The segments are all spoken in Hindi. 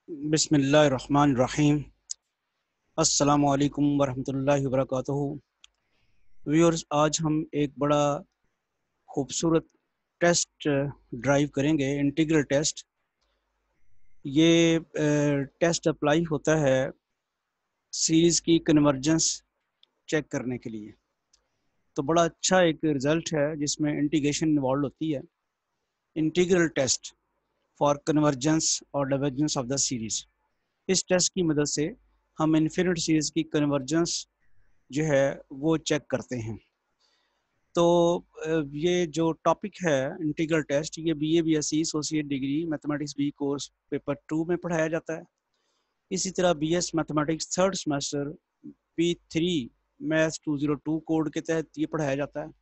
बिस्मिल्लाहिर्रहमानिर्रहीम। अस्सलामु अलैकुम वरहमतुल्लाहि वबरकातुहू। व्यूअर्स, आज हम एक बड़ा खूबसूरत टेस्ट ड्राइव करेंगे, इंटीग्रल टेस्ट। ये टेस्ट अप्लाई होता है सीरीज़ की कन्वर्जेंस चेक करने के लिए। तो बड़ा अच्छा एक रिज़ल्ट है जिसमें इंटीग्रेशन इन्वॉल्व होती है। इंटीग्रल टेस्ट फॉर कन्वर्जेंस और डाइवर्जेंस ऑफ द सीरीज़। इस टेस्ट की मदद से हम इन्फिनिट सीरीज़ की कन्वर्जेंस जो है वो चेक करते हैं। तो ये जो टॉपिक है इंटीग्रल टेस्ट, ये BA BSc associate degree mathematics B course paper 2 में पढ़ाया जाता है। इसी तरह BS mathematics third semester P3 maths 202 code के तहत ये पढ़ाया जाता है।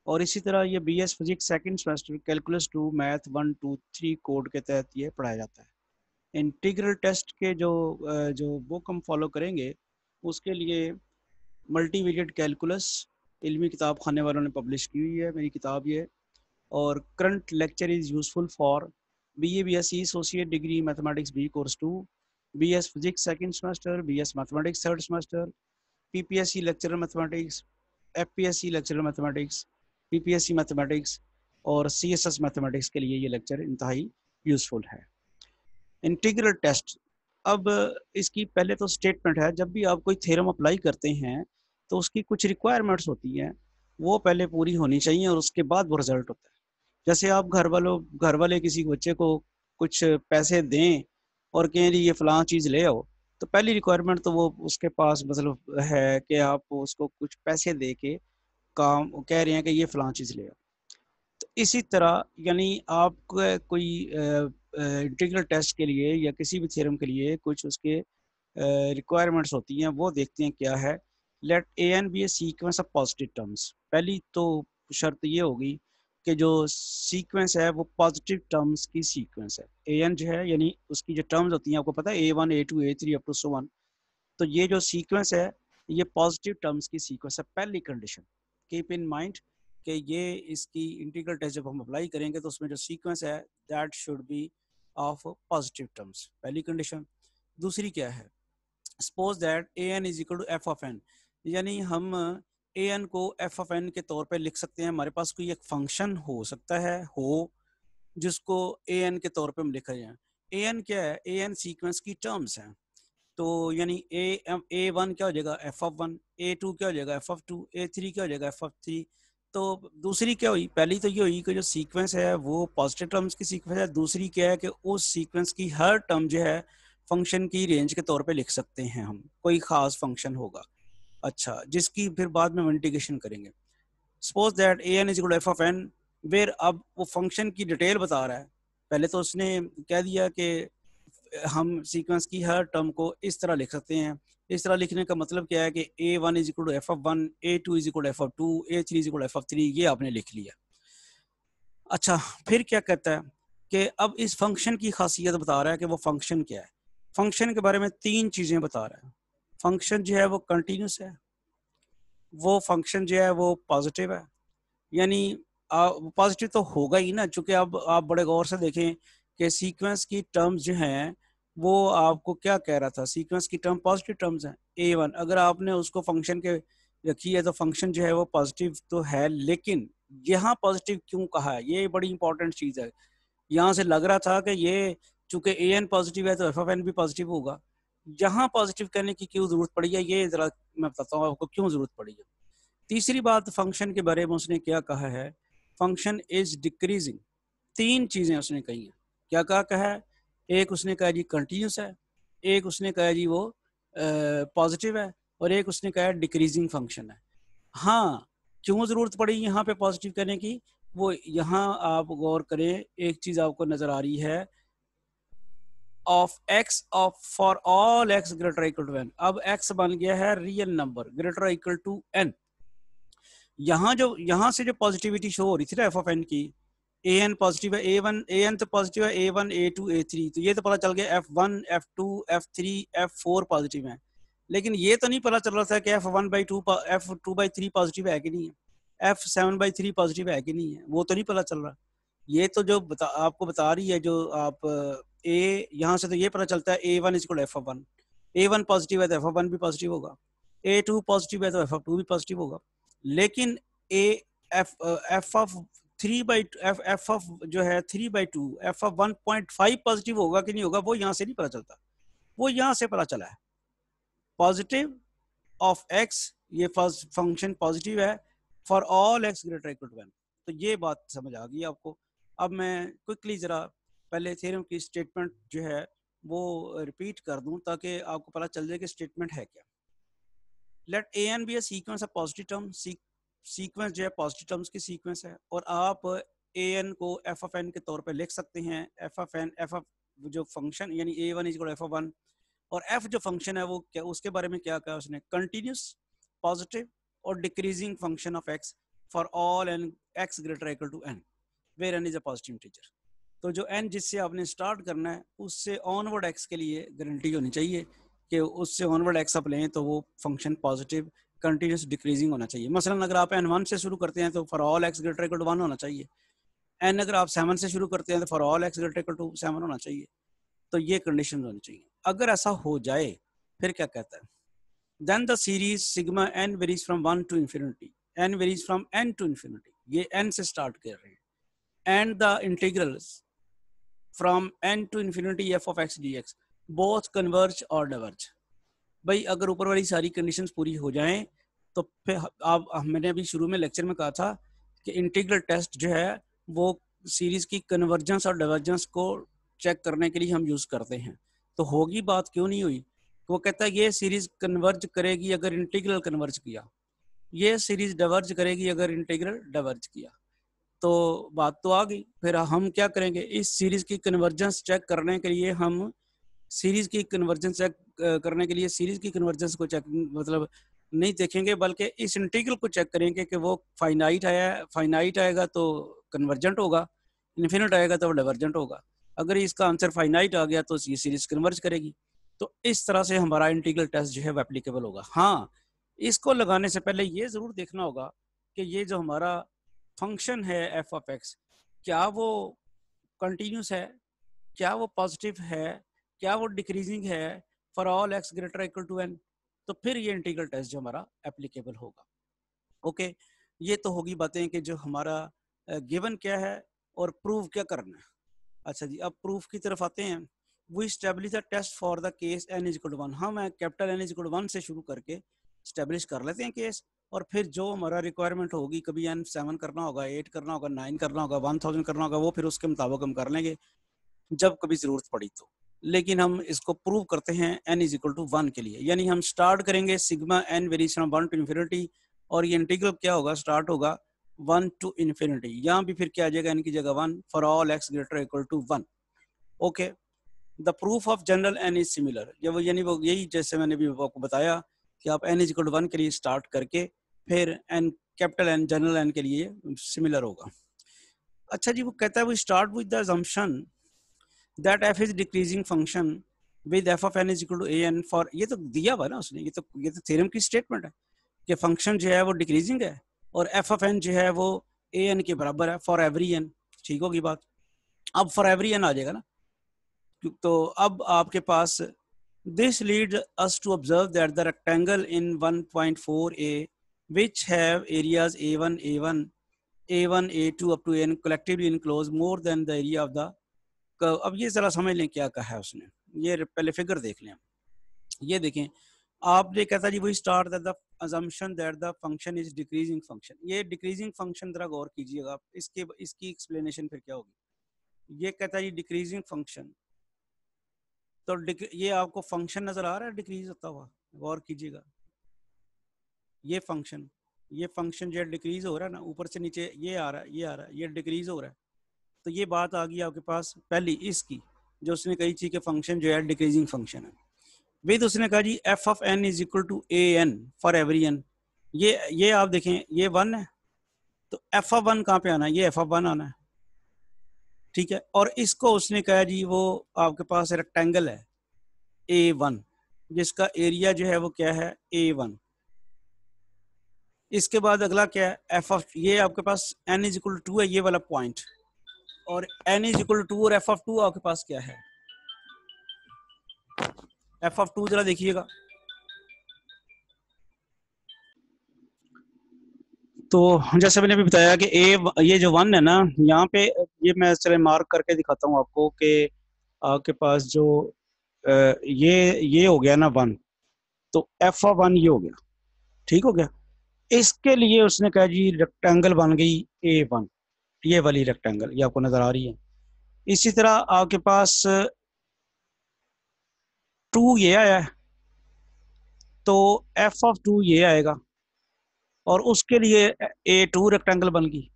और इसी तरह ये BS physics second semester calculus 2 math 1 2 3 code के तहत ये पढ़ाया जाता है। इंटीग्रल टेस्ट के जो बुक हम फॉलो करेंगे उसके लिए मल्टीवेरिएट कैलकुलस इल्मी किताब खाने वालों ने पब्लिश की हुई है, मेरी किताब ये। और current lecture is useful for BA BSc associate degree mathematics B course 2, BS physics second semester, BS mathematics third semester, PPSC lecturer mathematics, FPSC lecturer mathematics, PPSC mathematics और सीएसएस मैथमेटिक्स के लिए ये लेक्चर इंतहाई यूज़फुल है। इंटीग्रल टेस्ट, अब इसकी पहले तो स्टेटमेंट है, जब भी आप कोई थ्योरम अप्लाई करते हैं तो उसकी कुछ रिक्वायरमेंट्स होती हैं, वो पहले पूरी होनी चाहिए और उसके बाद वो रिजल्ट होता है। जैसे आप घर वाले किसी बच्चे को कुछ पैसे दें और कहें जी ये फलां चीज़ ले आओ, तो पहली रिक्वायरमेंट तो वो उसके पास मतलब है कि आप उसको कुछ पैसे दे के काम कह रहे हैं कि ये फलां चीज़ ले आओ। तो इसी तरह यानी आप कोई इंटीग्रल टेस्ट के लिए या किसी भी थ्योरम के लिए कुछ उसके रिक्वायरमेंट्स होती हैं, वो देखते हैं क्या है। Let A N be a sequence of positive terms. पहली तो शर्त ये होगी कि जो सीक्वेंस है वो पॉजिटिव टर्म्स की सीक्वेंस है। ए एन जो है यानी उसकी जो टर्म्स होती हैं, आपको पता है A1 A2 A3 up to so one. तो ये जो सीक्वेंस है ये पॉजिटिव टर्म्स की सीक्वेंस है। पहली कंडीशन कीप इन माइंड कि ये इसकी इंटीग्रल टेस्ट जब हम अप्लाई करेंगे तो उसमें जो सीक्वेंस है that should be of positive terms, पहली कंडीशन। दूसरी क्या है, suppose that a n is equal to F of n, यानी हम ए एन को एफ ऑफ एन के तौर पे लिख सकते हैं। हमारे पास कोई एक फंक्शन हो सकता है जिसको ए एन के तौर पे हम लिख रहे हैं। ए एन क्या है, ए एन सीक्वेंस की टर्म्स हैं। तो यानी ए वन क्या हो जाएगा f of one, A two क्या हो जाएगा f of two, A three क्या हो जाएगा एफ ऑफ थ्री। तो दूसरी क्या हुई, पहली तो ये हुई कि जो सीक्वेंस है वो पॉजिटिव टर्म्स की सीक्वेंस है। दूसरी क्या है कि उस सीक्वेंस की हर टर्म जो है फंक्शन की रेंज के तौर पे लिख सकते हैं हम, कोई खास फंक्शन होगा अच्छा जिसकी फिर बाद में इंटीग्रेशन करेंगे। Suppose that a n is equal to F of n, where अब वो फंक्शन की डिटेल बता रहा है। पहले तो उसने कह दिया कि हम सीक्वेंस की हर टर्म को इस तरह लिख सकते हैं। इस तरह लिखने का मतलब क्या है कि A one is equal to F of one, A two is equal to F of two, A three is equal to F of three, ये आपने लिख लिया। अच्छा, फिर क्या कहता है कि अब इस फंक्शन की खासियत बता रहा है कि वो फंक्शन क्या है। फंक्शन के बारे में तीन चीज़ें बता रहा है। फंक्शन जो है वो कंटिन्यूस है, वो फंक्शन जो है वो पॉजिटिव है, यानी पॉजिटिव तो होगा ही ना, चूंकि अब आप बड़े गौर से देखें कि सीक्वेंस की टर्म्स जो हैं वो आपको क्या कह रहा था, सीक्वेंस की टर्म पॉजिटिव टर्म्स हैं। A1 अगर आपने उसको फंक्शन के रखी है तो फंक्शन जो है वो पॉजिटिव तो है, लेकिन यहाँ पॉजिटिव क्यों कहा है, ये बड़ी इंपॉर्टेंट चीज़ है। यहाँ से लग रहा था कि ये चूंकि an पॉजिटिव है तो एफ ऑफ एन भी पॉजिटिव होगा। यहाँ पॉजिटिव कहने की क्यों जरूरत पड़ी है, ये जरा मैं बताता हूँ आपको क्यों जरूरत पड़ी है। तीसरी बात, फंक्शन के बारे में उसने क्या कहा है, फंक्शन इज डिक्रीजिंग। तीन चीजें उसने कही हैं। क्या कहा है, एक उसने कहा जी कंटिन्यूस है, एक उसने कहा जी वो पॉजिटिव है, और एक उसने कहा डिक्रीजिंग फंक्शन है। हाँ, क्यों जरूरत पड़ी यहाँ पे पॉजिटिव करने की, वो यहाँ आप गौर करें, एक चीज आपको नजर आ रही है, of x of for all x greater equal to n. अब एक्स बन गया है real number greater equal to n. यहाँ से जो पॉजिटिविटी शो हो रही थी ना एफ ऑफ एन की, ए एन पॉजिटिव है, ए वन ए एन तो पॉजिटिव है, A one A two A three, तो ये तो पता चल गया F one F two F three F four positive है। लेकिन ये तो नहीं पता चल रहा था कि F one by two F2/3 positive है कि नहीं है, F7/3 पॉजिटिव है कि नहीं है, वो तो नहीं पता चल रहा। ये तो जो आपको बता रही है, जो आप ए यहाँ से तो ये पता चलता है A1 equal F of one, A1 positive है तो एफ ऑफ वन भी पॉजिटिव होगा, A2 पॉजिटिव है तो एफ ऑफ टू भी पॉजिटिव होगा। लेकिन F of three by F of जो है 3/2 एफ ऑफ 1.5 पॉजिटिव होगा कि नहीं होगा, वो यहाँ से नहीं पता चलता, वो यहाँ से पता चला है पॉजिटिव ऑफ एक्स, ये फंक्शन पॉजिटिव है for all x greater equal to 1। तो ये बात समझ आ गई आपको। अब मैं क्विकली जरा पहले थ्योरम की स्टेटमेंट जो है वो रिपीट कर दूं ताकि आपको पता चल जाए कि स्टेटमेंट है क्या। Let A N be a sequence of positive term, sequence जो है पॉजिटिव टर्म्स की सीक्वेंस है, और आप ए एन को एफ ऑफ एन के तौर पे लिख सकते हैं। F of N, F of जो फंक्शन यानी ए one is F of one, और एफ जो फंक्शन है वो क्या, उसके बारे में क्या कहा उसने, कंटिन्यूस पॉजिटिव और decreasing function of X for all n x greater equal to n where n is a positive integer. तो जो एन जिससे आपने स्टार्ट करना है उससे ऑनवर्ड एक्स के लिए गारंटी होनी चाहिए कि उससे ऑनवर्ड एक्स आप लें तो वो फंक्शन पॉजिटिव कंटिन्यूस डिक्रीजिंग होना चाहिए। मसलन अगर आप n1 से शुरू करते हैं तो for all x greater equal to 1 होना चाहिए। n अगर आप 7 से शुरू करते हैं तो for all x greater equal to 7 होना चाहिए। तो ये कंडीशन होनी चाहिए। अगर ऐसा हो जाए फिर क्या कहता है, then the series sigma n varies from 1 to infinity, n varies from n to infinity, ये n से स्टार्ट कर रहे हैं, and the integrals from n to infinity f of x dx both converge और डाइवर्ज। भाई अगर ऊपर वाली सारी कंडीशंस पूरी हो जाएं तो फिर आप, मैंने अभी शुरू में लेक्चर में कहा था कि इंटीग्रल टेस्ट जो है वो सीरीज की कन्वर्जेंस और डाइवर्जेंस को चेक करने के लिए हम यूज करते हैं। तो होगी बात क्यों नहीं हुई, वो कहता है ये सीरीज कन्वर्ज करेगी अगर इंटीग्रल कन्वर्ज किया, ये सीरीज डाइवर्ज करेगी अगर इंटीग्रल डाइवर्ज किया। तो बात तो आ गई। फिर हम क्या करेंगे, इस सीरीज की कन्वर्जेंस चेक करने के लिए हम सीरीज की कन्वर्जेंस चेक करने के लिए सीरीज की कन्वर्जेंस को चेक मतलब नहीं देखेंगे, बल्कि इस इंटीग्रल को चेक करेंगे कि वो फाइनाइट आया, फाइनाइट आएगा तो कन्वर्जेंट होगा, इन्फिनिट आएगा तो वो डाइवर्जेंट होगा। अगर इसका आंसर फाइनाइट आ गया तो ये सीरीज कन्वर्ज करेगी। तो इस तरह से हमारा इंटीग्रल टेस्ट जो है वो एप्लीकेबल होगा। हाँ, इसको लगाने से पहले ये जरूर देखना होगा कि ये जो हमारा फंक्शन है एफ ऑफ एक्स, क्या वो कंटिन्यूस है, क्या वो पॉजिटिव है, क्या वो डिक्रीजिंग है for all x greater equal to n. तो फिर ये इंटीग्रल टेस्ट जो हमारा एप्लीकेबल होगा। ओके, ये तो होगी बातें कि जो हमारा गिवन क्या है और प्रूव क्या करना है। अच्छा जी, अब प्रूफ की तरफ आते हैं। वो establish the test for the case n is equal to 1। हम capital N is equal to 1 से शुरू करके स्टैब्लिश कर लेते हैं केस, और फिर जो हमारा रिक्वायरमेंट होगी, कभी n 7 करना होगा, 8 करना होगा, 9 करना होगा, 1000 करना होगा, वो फिर उसके मुताबिक हम कर लेंगे जब कभी जरूरत पड़ी तो। लेकिन हम इसको प्रूव करते हैं n इज इक्वल टू 1 के लिए, यानी हम स्टार्ट करेंगे sigma n varies from 1 to infinity, और ये इंटीग्रल क्या होगा, स्टार्ट होगा 1 टू इंफिनिटी। यहाँ भी फिर क्या आ जाएगा, n की जगह 1 for all x greater equal to 1। Okay, the proof of general n is similar, जब यानी वो यही जैसे मैंने भी आपको बताया कि आप n इज इक्वल टू 1 के लिए स्टार्ट करके फिर n capital N general n के लिए सिमिलर होगा। अच्छा जी, वो कहता है वो start with the assumption that f is decreasing function with f of n is equal to an for, ये तो दिया हुआ ना उसने, ये तो थ्योरम की स्टेटमेंट है कि फंक्शन जो है वो डिक्रीजिंग है और f ऑफ n जो है वो an के बराबर है फॉर एवरी n। ठीक होगी बात। अब फॉर एवरी n आ जाएगा ना, तो अब आपके पास this lead us to observe that the rectangle in 1.4a which have areas a1 a1 a1 a2 up to n collectively enclose more than the area of the curve। अब ये जरा समझ लें क्या कहा है उसने, ये पहले फिगर देख लें। ये देखें, आपने कहता जी वो start the assumption that the function is decreasing function। ये डिक्रीजिंग फंक्शन जरा गौर कीजिएगा आप, इसकी एक्सप्लेनेशन फिर क्या होगी। ये कहता है जी डिक्रीजिंग फंक्शन, तो ये आपको फंक्शन नजर आ रहा है डिक्रीज होता हुआ, गौर कीजिएगा। ये फंक्शन जो है डिक्रीज हो रहा है ना, ऊपर से नीचे ये आ रहा है, ये आ रहा है, ये डिक्रीज हो रहा है। तो ये बात आ गई आपके पास पहली इसकी, जो उसने कही थी कि फंक्शन जो है डिक्रीजिंग फंक्शन है। विद उसने कहा G F of N is equal to A N for every N. ये आप देखें, ये 1 है, तो एफ ऑफ 1 कहाँ पे आना है, ये एफ ऑफ 1 आना है। ठीक है, और इसको उसने कहा जी वो आपके पास रेक्टेंगल है A1 जिसका एरिया जो है वो क्या है A1। इसके बाद अगला क्या है एफ ऑफ, ये आपके पास n इज इक्वल टू 2 है, ये वाला पॉइंट, और n इज इक्वल टू 2 और f ऑफ 2 आपके पास क्या है, f ऑफ 2 जरा देखिएगा। तो जैसे मैंने अभी बताया कि ये जो 1 है ना, यहाँ पे ये मैं चले मार्क करके दिखाता हूँ आपको कि आपके पास जो ये हो गया ना 1, तो f ऑफ 1 ये हो गया, ठीक हो गया। इसके लिए उसने कहा जी रेक्टेंगल बन गई A1, ये वाली रेक्टेंगल ये आपको नजर आ रही है। इसी तरह आपके पास 2 ये आया है, तो f ऑफ 2 ये आएगा और उसके लिए A2 रेक्टेंगल बन गई।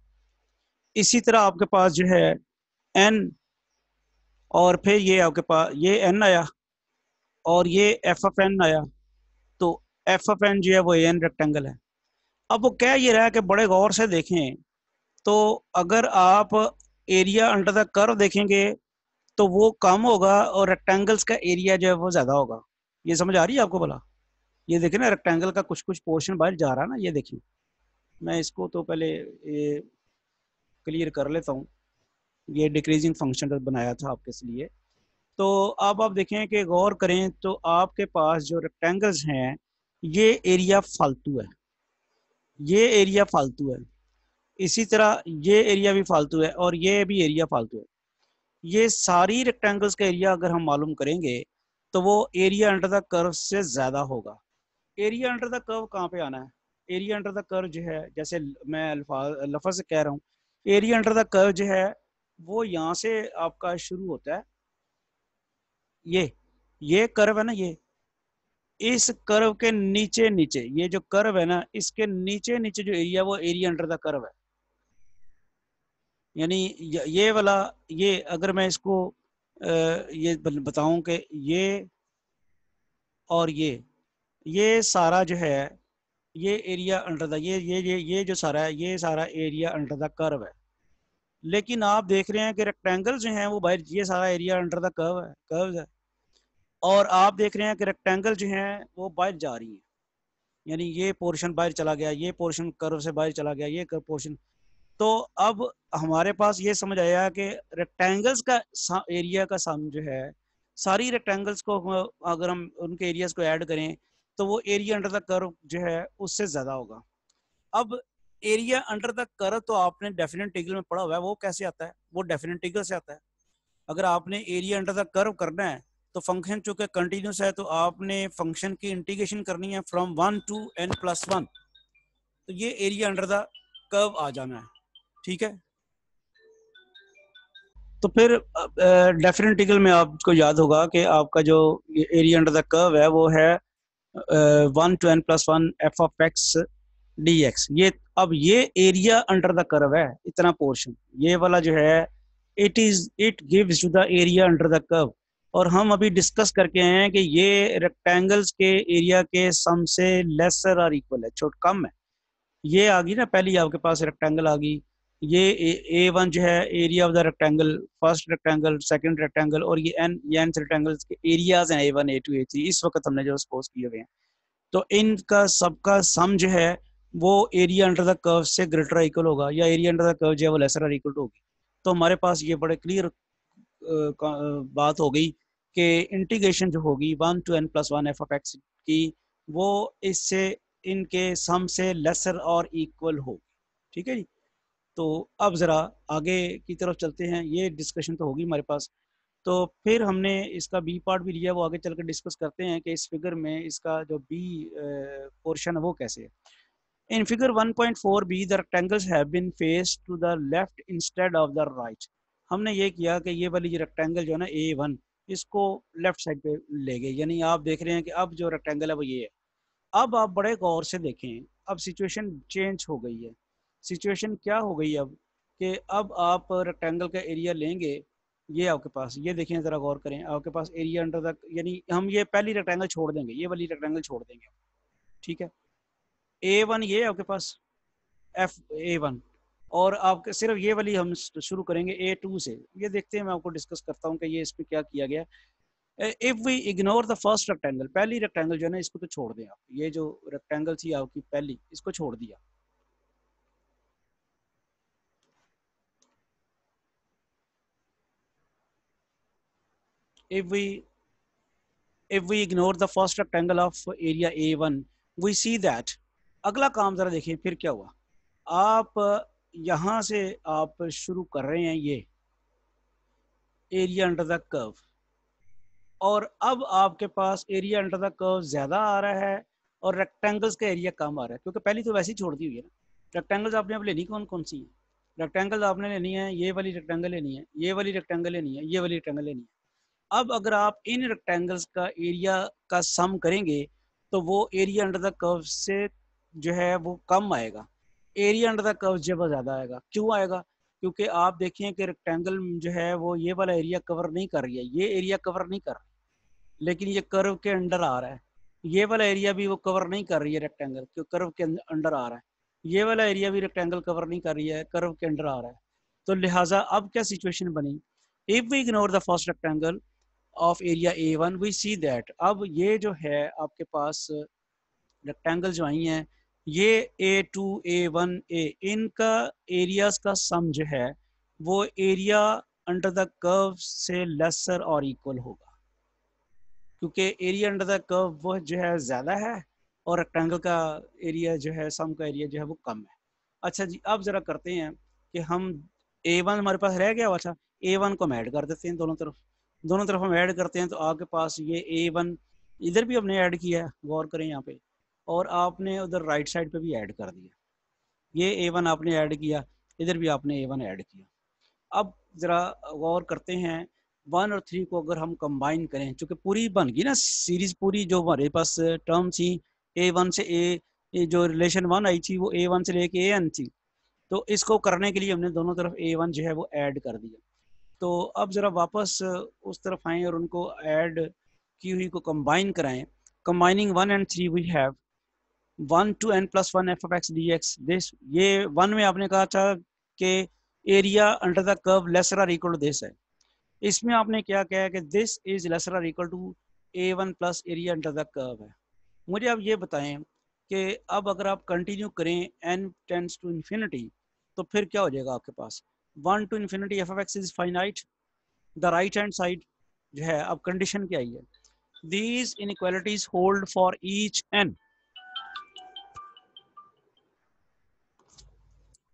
इसी तरह आपके पास जो है n, और फिर ये आपके पास ये n आया और ये f ऑफ n आया, तो f ऑफ n जो है वो an रेक्टेंगल है। अब वो कह ये रहा है कि बड़े गौर से देखें, तो अगर आप एरिया अंडर द कर्व देखेंगे तो वो कम होगा और रेक्टेंगल्स का एरिया जो है वो ज्यादा होगा। ये समझ आ रही है आपको भला? ये देखें ना, रेक्टेंगल का कुछ कुछ पोर्शन बाहर जा रहा है ना, ये देखिए। मैं इसको तो पहले ये क्लियर कर लेता हूँ। ये डिक्रीजिंग फंक्शन बनाया था आपके लिए। तो अब आप देखें कि गौर करें तो आपके पास जो रेक्टेंगल्स हैं ये एरिया फालतू है, ये एरिया फालतू है। इसी तरह ये एरिया भी फालतू है और ये भी एरिया फालतू है। ये सारी रेक्टेंगल्स का एरिया अगर हम मालूम करेंगे तो वो एरिया अंडर द कर्व से ज्यादा होगा। एरिया अंडर द कर्व कहाँ पे आना है? एरिया अंडर द कर्व जो है, जैसे मैं लफज से कह रहा हूँ, एरिया अंडर द कर्व जो है वो यहाँ से आपका शुरू होता है। ये कर्व है ना, ये इस कर्व के नीचे नीचे, ये जो कर्व है ना इसके नीचे नीचे जो एरिया वो एरिया अंडर द कर्व है। यानी ये वाला, ये अगर मैं इसको ये बताऊं कि ये और ये सारा जो है ये एरिया अंडर द ये जो सारा है ये सारा एरिया अंडर द कर्व है। लेकिन आप देख रहे हैं कि रेक्टेंगल जो है वो बाहर, ये सारा एरिया अंडर द कर्व है। और आप देख रहे हैं कि रेक्टेंगल जो है वो बाहर जा रही है, यानी ये पोर्शन बाहर चला गया, ये पोर्शन कर्व से बाहर चला गया, ये कर्व पोर्शन। तो अब हमारे पास ये समझ आया कि रेक्टेंगल्स का एरिया का सम जो है, सारी रेक्टेंगल्स को अगर हम उनके एरियाज को ऐड करें तो वो एरिया अंडर द कर्व जो है उससे ज्यादा होगा। अब एरिया अंडर द कर्व तो आपने डेफिनेट इंटीग्रल में पढ़ा हुआ है, वो कैसे आता है? वो डेफिनेट इंटीग्रल से आता है। अगर आपने एरिया अंडर द कर्व करना है तो फंक्शन चूंकि कंटिन्यूस है तो आपने फंक्शन की इंटीग्रेशन करनी है फ्रॉम 1 टू n+1, तो ये एरिया अंडर द कर्व आ जाना है, ठीक है। तो फिर डेफिनेट इंटीग्रल में आपको याद होगा कि आपका जो एरिया अंडर द कर्व है वो है 1 to n+1 f(x) dx। ये अब ये एरिया अंडर द कर्व है, इतना पोर्शन ये वाला जो है it gives to the area under the curve. और हम अभी डिस्कस करके आए हैं कि ये रेक्टेंगल्स के एरिया के सम से लेसर और इक्वल है, छोट कम है। ये आ गई ना, पहली आपके पास रेक्टेंगल आ गई, ये A1 जो है area of the rectangle, first rectangle, second rectangle, और ये एन रेक्टेंगल्स के एरियाज हैं A1 A2 A3 इस वक्त हमने जो सपोज किए हुए हैं। तो इनका सबका सम जो है वो एरिया अंडर द कर्व से ग्रेटर इक्वल होगा, या एरिया अंडर द कर्व जो है वो लेसर इक्वल होगी। तो हमारे पास ये बड़े क्लियर बात हो गई कि इंटीग्रेशन जो होगी 1 to n+1 f(x) की, वो इससे इनके सम से लेसर और इक्वल होगी, ठीक है जी। तो अब जरा आगे की तरफ चलते हैं, ये डिस्कशन तो होगी हमारे पास। तो फिर हमने इसका बी पार्ट भी लिया, वो आगे चल कर डिस्कस करते हैं कि इस फिगर में इसका जो बी पोर्शन है वो कैसे है। In figure 1.4 b the rectangles have been faced to the left instead of the right. हमने ये किया कि ये वाली रेक्टेंगल जो है ना A1, इसको लेफ्ट साइड पे ले गए, यानी आप देख रहे हैं कि अब जो रेक्टेंगल है वो ये है। अब आप बड़े गौर से देखें, अब सिचुएशन चेंज हो गई है। सिचुएशन क्या हो गई अब कि अब आप रेक्टेंगल का एरिया लेंगे, ये आपके पास, ये देखें ज़रा गौर करें, आपके पास एरिया अंडर द, यानी हम ये पहली रेक्टेंगल छोड़ देंगे, ये वाली रेक्टेंगल छोड़ देंगे, ठीक है। A1 ये है आपके पास, F(A1), और आपके सिर्फ ये वाली हम शुरू करेंगे A2 से। ये देखते हैं, मैं आपको डिस्कस करता हूँ कि ये इस पर क्या किया गया। If we ignore the first rectangle, पहली रेक्टेंगल जो है ना इसको तो छोड़ दें आप, ये जो रेक्टेंगल थी आपकी पहली, इसको छोड़ दिया। if we ignore the first rectangle of area A1, we see that, अगला काम जरा देखिए फिर क्या हुआ। आप यहाँ से आप शुरू कर रहे हैं ये एरिया अंडर द कर्व, और अब आपके पास एरिया अंडर द कर्व ज़्यादा आ रहा है और रेक्टेंगल्स का एरिया कम आ रहा है, क्योंकि पहली तो वैसे ही छोड़ दी हुई है ना। रेक्टेंगल्स आपने अब लेनी कौन कौन सी है? रेक्टेंगल्स आपने लेनी है, ये वाली रेक्टेंगल लेनी है, ये वाली रेक्टेंगल लेनी है, ये वाली रेक्टेंगल लेनी है। अब अगर आप इन रेक्टेंगल्स का एरिया का सम करेंगे तो वो एरिया अंडर द कर्व से जो है वो कम आएगा, एरिया अंडर द कर्व जो है ज़्यादा आएगा। क्यों आएगा? क्योंकि आप देखें कि रेक्टेंगल जो है वो ये वाला एरिया कवर नहीं कर रही है, ये एरिया कवर नहीं कर रहा, लेकिन ये कर्व के अंडर आ रहा है। ये वाला एरिया भी वो कवर नहीं कर रही है रेक्टेंगल, क्यों कर्व के अंडर आ रहा है। ये वाला एरिया भी रेक्टेंगल कवर नहीं कर रही है, कर्व के अंडर आ रहा है। तो लिहाजा अब क्या सिचुएशन बनी? If we ignore the first rectangle of area A1, we see that अब ये जो है आपके पास रेक्टेंगल जो आई हैं, ये A2 A1 A, इनका एरियाज का सम जो है वो एरिया अंडर द कर्व से लेसर और इक्वल होगा, क्योंकि एरिया अंडर द कर्व वो जो है ज़्यादा है और रेक्टेंगल का एरिया जो है सम का एरिया जो है वो कम है। अच्छा जी, अब ज़रा करते हैं कि हम A1 हमारे पास रह गया हुआ था, A1 को हम ऐड कर देते हैं दोनों तरफ हम ऐड करते हैं। तो आपके पास ये A1 इधर भी हमने ऐड किया है, गौर करें यहाँ पे, और आपने उधर राइट साइड पे भी ऐड कर दिया। ये A1 आपने ऐड किया, इधर भी आपने A1 ऐड किया। अब ज़रा गौर करते हैं 1 और 3 को अगर हम कंबाइन करें, चूँकि पूरी बन गई ना सीरीज़, पूरी जो हमारे पास टर्म थी A1 से ये जो रिलेशन 1 आई थी वो A1 से लेके AN थी। तो इसको करने के लिए हमने दोनों तरफ A1 जो है वो ऐड कर दिया। तो अब ज़रा वापस उस तरफ आएँ और उनको ऐड की हुई को कंबाइन कराएं। Combining 1 and 3 we have 1 to n plus 1 f of x dx। This, ये 1 में आपने कहा था कि area under the curve lesser और इक्वल टू दिस है। इसमें आपने क्या कहा कि दिस इज लेसर और equal to A1 plus area under the curve है। मुझे अब ये बताएं कि अब अगर आप कंटिन्यू करें n टेंड्स टू इन्फिनिटी, तो फिर क्या हो जाएगा आपके पास? 1 to infinity f of x is finite, the right hand side जो है। अब कंडीशन क्या है? These inequalities hold for each n,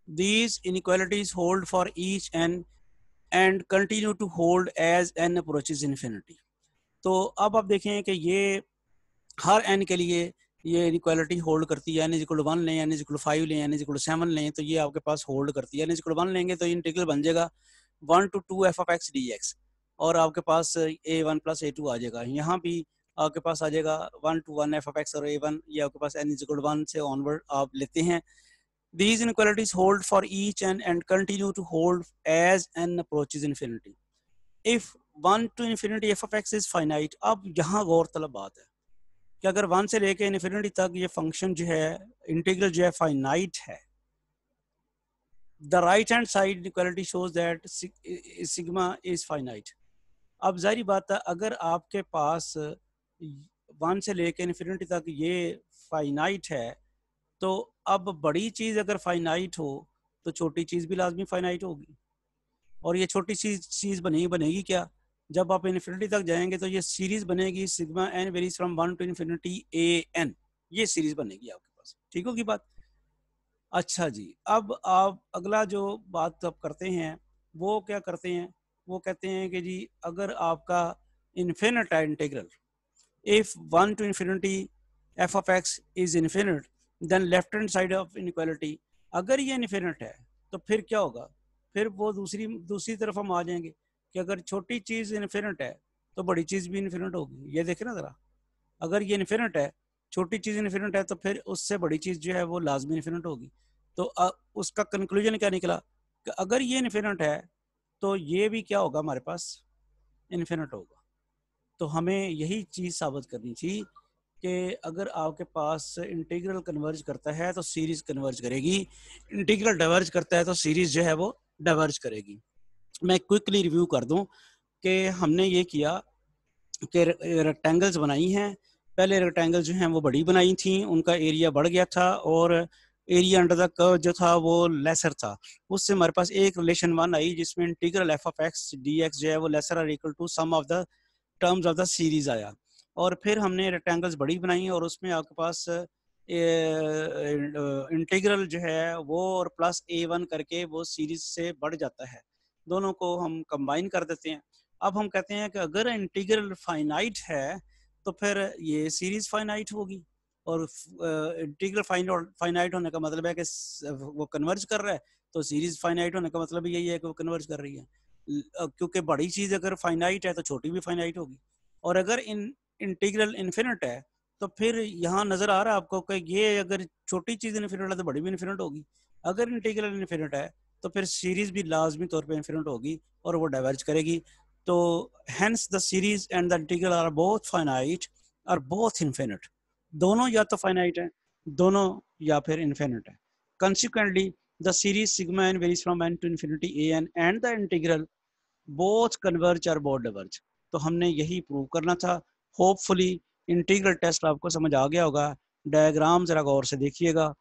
these inequalities hold for each n and continue to hold as n approaches infinity। तो अब आप देखें कि ये हर n के लिए ये इनइक्वालिटी होल्ड करती है। n इज इक्वल टू 1 लें, n इज इक्वल टू 5 लें, n इज इक्वल टू 7 लें, तो ये आपके पास होल्ड करती है। n इज इक्वल टू 1 लेंगे तो इंटीग्रल बन जाएगा 1 to 2 f of x dx, और आपके पास A1 प्लस A2 आ जाएगा। यहाँ भी आपके पास आ जाएगा 1 to 1 f of x और A1, ये आपके पास n इज इक्वल टू 1 से ऑनवर्ड आप लेते हैं। These inequalities hold for each n and continue to hold as n approaches infinity. If 1 to infinity f of x is finite, अब यहाँ गौर तलब बात है कि अगर 1 से लेके इन्फिनिटी तक ये फंक्शन जो है इंटीग्रल जो है फाइनाइट है, the right hand side inequality shows that sigma is finite। अब जाहिर बात है अगर आपके पास 1 से लेके इन्फिनिटी तक ये फाइनाइट है, तो अब बड़ी चीज़ अगर फाइनाइट हो तो छोटी चीज़ भी लाजमी फाइनाइट होगी। और ये छोटी चीज़ बनेगी क्या? जब आप इन्फिनिटी तक जाएंगे तो ये सीरीज बनेगी sigma n varies from 1 to infinity an, ये सीरीज बनेगी आपके पास। ठीक होगी बात? अच्छा जी, अब आप अगला जो बात अब करते हैं वो क्या करते हैं? वो कहते हैं कि जी अगर आपका इन्फिनिट है integral, if 1 to infinity f of x is infinite, then left hand side of inequality, अगर ये इन्फिनिट है तो फिर क्या होगा? फिर वो दूसरी तरफ हम आ जाएंगे कि अगर छोटी चीज़ इन्फिनिट है तो बड़ी चीज़ भी इन्फिनिट होगी। ये देखें ना ज़रा, अगर ये इन्फिनिट है, छोटी चीज़ इन्फिनिट है, तो फिर उससे बड़ी चीज़ जो है वो लाजमी इन्फिनिट होगी। तो उसका कंक्लूजन क्या निकला कि अगर ये इन्फिनिट है तो ये भी क्या होगा? हमारे पास इन्फिनिट होगा। तो हमें यही चीज़ साबित करनी थी कि अगर आपके पास इंटीग्रल कन्वर्ज करता है तो सीरीज कन्वर्ज करेगी, इंटीग्रल डाइवर्ज करता है तो सीरीज जो है वो डाइवर्ज करेगी। मैं क्विकली रिव्यू कर दूं कि हमने ये किया कि रेक्टेंगल्स बनाई हैं। पहले रेक्टेंगल जो हैं वो बड़ी बनाई थी, उनका एरिया बढ़ गया था और एरिया अंडर द कर्व जो था वो लेसर था। उससे हमारे पास एक रिलेशन 1 आई जिसमें integral f of x dx जो है वो लेसर और equal to sum of the terms of the series आया। और फिर हमने रेक्टेंगल्स बड़ी बनाई और उसमें आपके पास इंटीग्रल जो है वो और प्लस a1 करके वो सीरीज से बढ़ जाता है, दोनों को हम कंबाइन कर देते हैं। अब हम कहते हैं कि अगर इंटीग्रल फाइनाइट है तो फिर ये सीरीज फाइनाइट होगी, और इंटीग्रल फाइनाइट होने का मतलब है कि वो कन्वर्ज कर रहा है, तो सीरीज फाइनाइट होने का मतलब यही है कि वो कन्वर्ज कर रही है। क्योंकि बड़ी चीज अगर फाइनाइट है तो छोटी भी फाइनाइट होगी। और अगर इंटीग्रल इन्फिनिट है तो फिर यहाँ नजर आ रहा है आपको कि ये अगर छोटी चीज इन्फिनिट है तो बड़ी भी इन्फिनिट होगी। अगर इंटीग्रल इन्फिनिट है तो फिर सीरीज भी लाजमी तौर पे इन्फिनिट होगी और वो डाइवर्ज करेगी। तो hence the series and the integral are both finite और बोथ इन्फिनिट, दोनों या तो फाइनाइट है, दोनों या फिर इन्फिनिट है। Consequently the series sigma n varies from n to infinity a n and the integral both converge और बोथ डाइवर्ज। तो हमने यही प्रूव करना था। होपफुली इंटीग्रल टेस्ट आपको समझ आ गया होगा। डायग्राम जरा गौर से देखिएगा।